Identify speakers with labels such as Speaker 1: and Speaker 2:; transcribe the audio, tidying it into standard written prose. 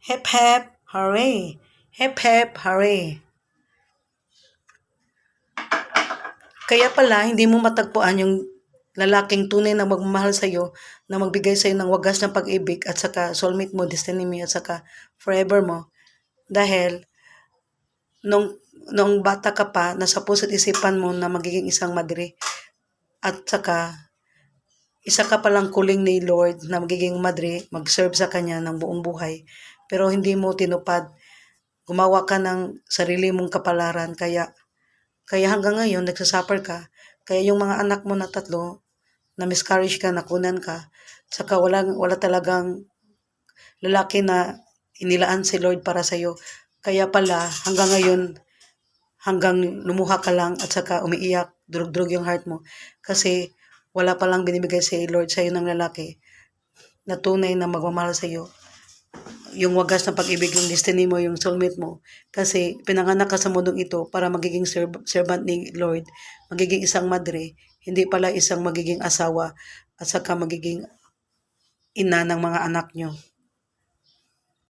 Speaker 1: Hep hep, hooray! Hep hep, hooray! Kaya pala, hindi mo matagpuan yung lalaking tunay na magmamahal sa'yo, na magbigay sa'yo ng wagas ng pag-ibig at saka soulmate mo, destiny mo at saka forever mo. Dahil, nung bata ka pa, nasa puso't isipan mo na magiging isang madre. At saka, isa ka palang kuling ni Lord na magiging madre, mag-serve sa Kanya ng buong buhay. Pero hindi mo tinupad. Gumawa ka ng sarili mong kapalaran, kaya hanggang ngayon nagsasuffer ka. Kaya yung mga anak mo na 3, na miscarriage ka, nakunan ka, saka wala talagang lalaki na inilaan si Lord para sa'yo. Kaya pala hanggang ngayon, hanggang lumuha ka lang at saka umiiyak, durug-durug yung heart mo. Kasi wala palang binibigay si Lord sa'yo ng lalaki na tunay na magmamahal sa'yo. Yung wagas ng pag-ibig, yung destiny mo, yung soulmate mo. Kasi pinanganak ka sa mundong ito para magiging servant ni Lord, magiging isang madre, hindi pala isang magiging asawa at saka magiging ina ng mga anak nyo.